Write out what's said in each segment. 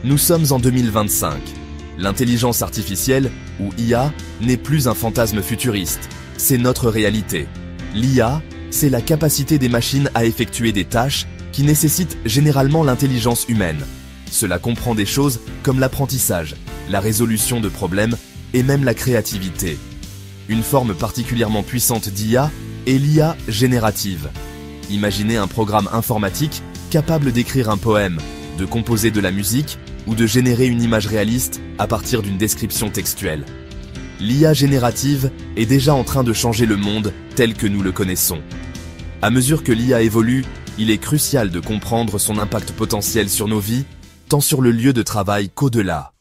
Nous sommes en 2025. L'intelligence artificielle, ou IA, n'est plus un fantasme futuriste. C'est notre réalité. L'IA, c'est la capacité des machines à effectuer des tâches qui nécessitent généralement l'intelligence humaine. Cela comprend des choses comme l'apprentissage, la résolution de problèmes et même la créativité. Une forme particulièrement puissante d'IA est l'IA générative. Imaginez un programme informatique capable d'écrire un poème, de composer de la musique ou de générer une image réaliste à partir d'une description textuelle. L'IA générative est déjà en train de changer le monde tel que nous le connaissons. À mesure que l'IA évolue, il est crucial de comprendre son impact potentiel sur nos vies, tant sur le lieu de travail qu'au-delà.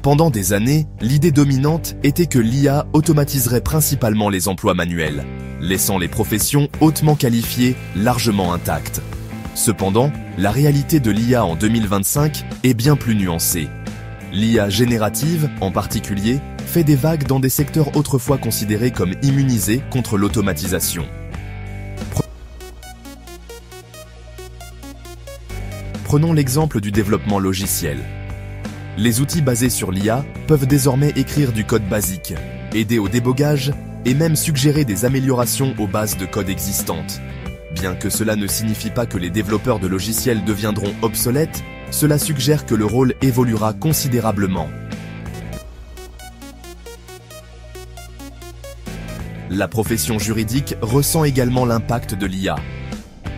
Pendant des années, l'idée dominante était que l'IA automatiserait principalement les emplois manuels, laissant les professions hautement qualifiées largement intactes. Cependant, la réalité de l'IA en 2025 est bien plus nuancée. L'IA générative, en particulier, fait des vagues dans des secteurs autrefois considérés comme immunisés contre l'automatisation. Prenons l'exemple du développement logiciel. Les outils basés sur l'IA peuvent désormais écrire du code basique, aider au débogage et même suggérer des améliorations aux bases de code existantes. Bien que cela ne signifie pas que les développeurs de logiciels deviendront obsolètes, cela suggère que le rôle évoluera considérablement. La profession juridique ressent également l'impact de l'IA.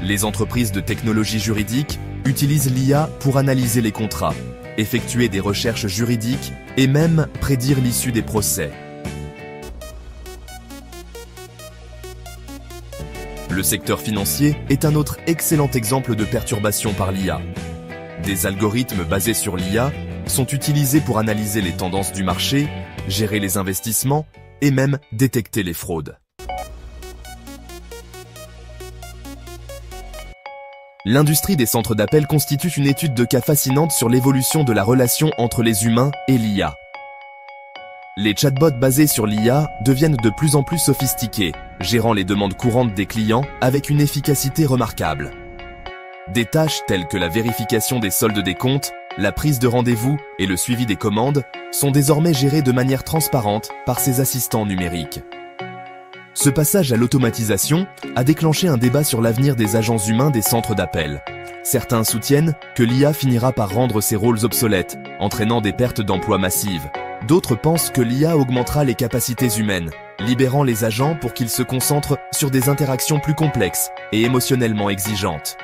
Les entreprises de technologie juridique utilisent l'IA pour analyser les contrats, effectuer des recherches juridiques et même prédire l'issue des procès. Le secteur financier est un autre excellent exemple de perturbation par l'IA. Des algorithmes basés sur l'IA sont utilisés pour analyser les tendances du marché, gérer les investissements et même détecter les fraudes. L'industrie des centres d'appel constitue une étude de cas fascinante sur l'évolution de la relation entre les humains et l'IA. Les chatbots basés sur l'IA deviennent de plus en plus sophistiqués, gérant les demandes courantes des clients avec une efficacité remarquable. Des tâches telles que la vérification des soldes des comptes, la prise de rendez-vous et le suivi des commandes sont désormais gérées de manière transparente par ces assistants numériques. Ce passage à l'automatisation a déclenché un débat sur l'avenir des agents humains des centres d'appel. Certains soutiennent que l'IA finira par rendre ces rôles obsolètes, entraînant des pertes d'emplois massives. D'autres pensent que l'IA augmentera les capacités humaines, libérant les agents pour qu'ils se concentrent sur des interactions plus complexes et émotionnellement exigeantes.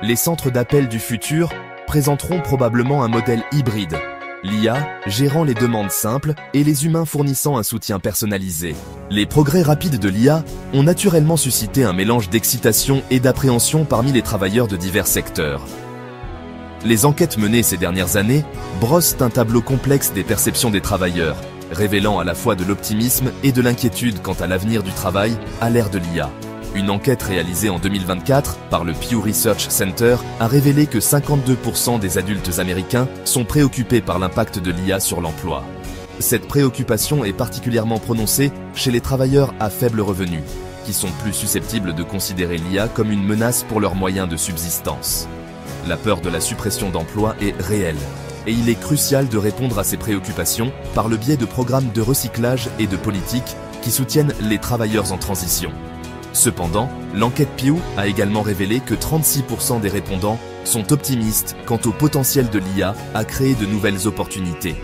Les centres d'appel du futur présenteront probablement un modèle hybride, l'IA gérant les demandes simples et les humains fournissant un soutien personnalisé. Les progrès rapides de l'IA ont naturellement suscité un mélange d'excitation et d'appréhension parmi les travailleurs de divers secteurs. Les enquêtes menées ces dernières années brossent un tableau complexe des perceptions des travailleurs, révélant à la fois de l'optimisme et de l'inquiétude quant à l'avenir du travail à l'ère de l'IA. Une enquête réalisée en 2024 par le Pew Research Center a révélé que 52% des adultes américains sont préoccupés par l'impact de l'IA sur l'emploi. Cette préoccupation est particulièrement prononcée chez les travailleurs à faible revenu, qui sont plus susceptibles de considérer l'IA comme une menace pour leurs moyens de subsistance. La peur de la suppression d'emplois est réelle, et il est crucial de répondre à ces préoccupations par le biais de programmes de recyclage et de politiques qui soutiennent les travailleurs en transition. Cependant, l'enquête Pew a également révélé que 36% des répondants sont optimistes quant au potentiel de l'IA à créer de nouvelles opportunités.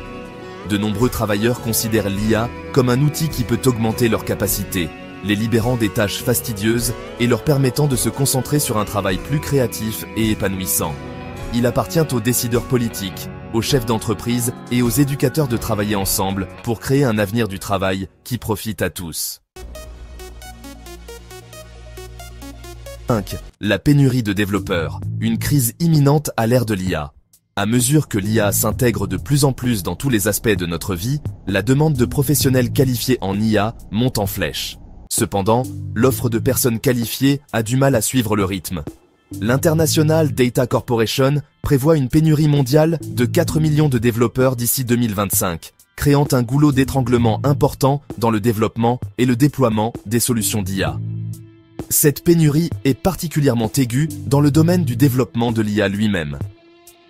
De nombreux travailleurs considèrent l'IA comme un outil qui peut augmenter leurs capacités, les libérant des tâches fastidieuses et leur permettant de se concentrer sur un travail plus créatif et épanouissant. Il appartient aux décideurs politiques, aux chefs d'entreprise et aux éducateurs de travailler ensemble pour créer un avenir du travail qui profite à tous. 5. La pénurie de développeurs, une crise imminente à l'ère de l'IA. À mesure que l'IA s'intègre de plus en plus dans tous les aspects de notre vie, la demande de professionnels qualifiés en IA monte en flèche. Cependant, l'offre de personnes qualifiées a du mal à suivre le rythme. L'International Data Corporation prévoit une pénurie mondiale de 4 millions de développeurs d'ici 2025, créant un goulot d'étranglement important dans le développement et le déploiement des solutions d'IA. Cette pénurie est particulièrement aiguë dans le domaine du développement de l'IA lui-même.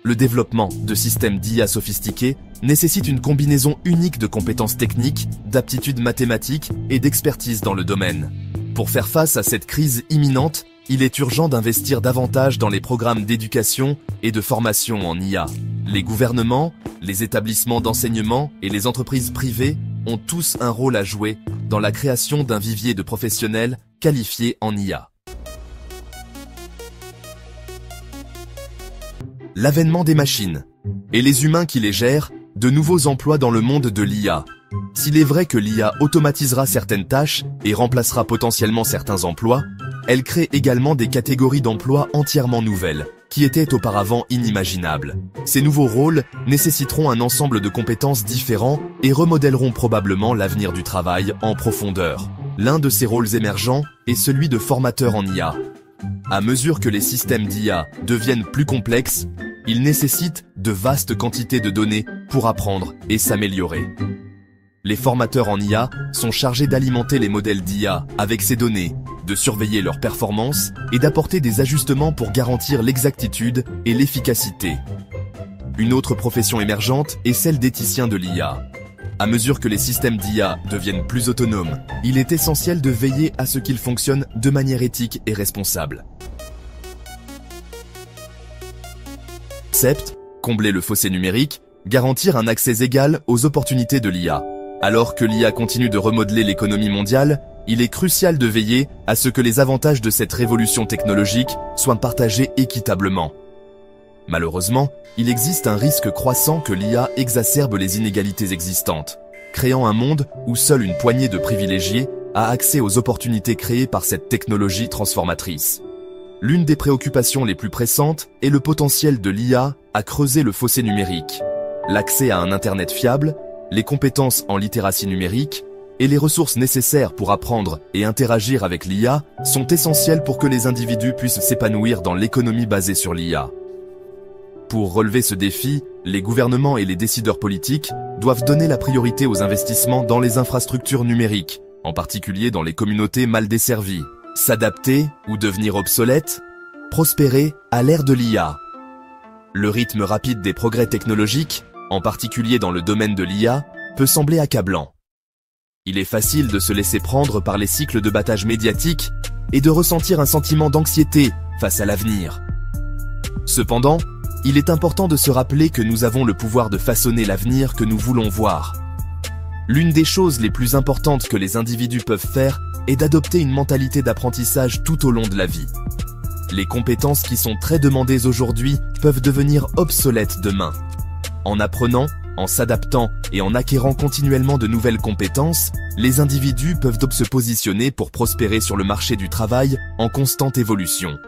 Le développement de systèmes d'IA sophistiqués nécessite une combinaison unique de compétences techniques, d'aptitudes mathématiques et d'expertise dans le domaine. Pour faire face à cette crise imminente, il est urgent d'investir davantage dans les programmes d'éducation et de formation en IA. Les gouvernements, les établissements d'enseignement et les entreprises privées ont tous un rôle à jouer dans la création d'un vivier de professionnels qualifiés en IA. L'avènement des machines et les humains qui les gèrent, de nouveaux emplois dans le monde de l'IA. S'il est vrai que l'IA automatisera certaines tâches et remplacera potentiellement certains emplois, elle crée également des catégories d'emplois entièrement nouvelles, qui étaient auparavant inimaginables. Ces nouveaux rôles nécessiteront un ensemble de compétences différents et remodèleront probablement l'avenir du travail en profondeur. L'un de ces rôles émergents est celui de formateur en IA. À mesure que les systèmes d'IA deviennent plus complexes, ils nécessitent de vastes quantités de données pour apprendre et s'améliorer. Les formateurs en IA sont chargés d'alimenter les modèles d'IA avec ces données, de surveiller leur performance et d'apporter des ajustements pour garantir l'exactitude et l'efficacité. Une autre profession émergente est celle d'éthicien de l'IA. À mesure que les systèmes d'IA deviennent plus autonomes, il est essentiel de veiller à ce qu'ils fonctionnent de manière éthique et responsable. Concept, combler le fossé numérique, garantir un accès égal aux opportunités de l'IA. Alors que l'IA continue de remodeler l'économie mondiale, il est crucial de veiller à ce que les avantages de cette révolution technologique soient partagés équitablement. Malheureusement, il existe un risque croissant que l'IA exacerbe les inégalités existantes, créant un monde où seule une poignée de privilégiés a accès aux opportunités créées par cette technologie transformatrice. L'une des préoccupations les plus pressantes est le potentiel de l'IA à creuser le fossé numérique. L'accès à un Internet fiable, les compétences en littératie numérique et les ressources nécessaires pour apprendre et interagir avec l'IA sont essentielles pour que les individus puissent s'épanouir dans l'économie basée sur l'IA. Pour relever ce défi, les gouvernements et les décideurs politiques doivent donner la priorité aux investissements dans les infrastructures numériques, en particulier dans les communautés mal desservies. S'adapter ou devenir obsolète, prospérer à l'ère de l'IA. Le rythme rapide des progrès technologiques, en particulier dans le domaine de l'IA, peut sembler accablant. Il est facile de se laisser prendre par les cycles de battage médiatique et de ressentir un sentiment d'anxiété face à l'avenir. Cependant, il est important de se rappeler que nous avons le pouvoir de façonner l'avenir que nous voulons voir. L'une des choses les plus importantes que les individus peuvent faire est d'adopter une mentalité d'apprentissage tout au long de la vie. Les compétences qui sont très demandées aujourd'hui peuvent devenir obsolètes demain. En apprenant, en s'adaptant et en acquérant continuellement de nouvelles compétences, les individus peuvent se positionner pour prospérer sur le marché du travail en constante évolution.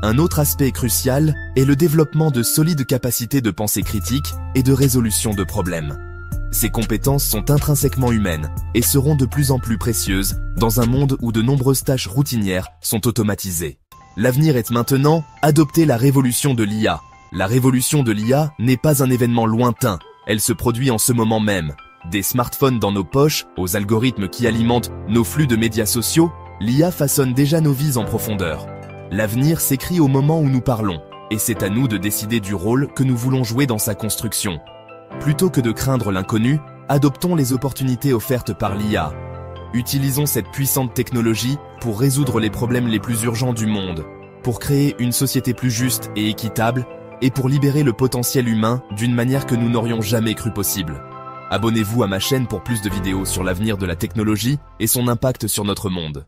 Un autre aspect crucial est le développement de solides capacités de pensée critique et de résolution de problèmes. Ces compétences sont intrinsèquement humaines et seront de plus en plus précieuses dans un monde où de nombreuses tâches routinières sont automatisées. L'avenir est maintenant, adopter la révolution de l'IA. La révolution de l'IA n'est pas un événement lointain, elle se produit en ce moment même. Des smartphones dans nos poches, aux algorithmes qui alimentent nos flux de médias sociaux, l'IA façonne déjà nos vies en profondeur. L'avenir s'écrit au moment où nous parlons, et c'est à nous de décider du rôle que nous voulons jouer dans sa construction. Plutôt que de craindre l'inconnu, adoptons les opportunités offertes par l'IA. Utilisons cette puissante technologie pour résoudre les problèmes les plus urgents du monde, pour créer une société plus juste et équitable, et pour libérer le potentiel humain d'une manière que nous n'aurions jamais cru possible. Abonnez-vous à ma chaîne pour plus de vidéos sur l'avenir de la technologie et son impact sur notre monde.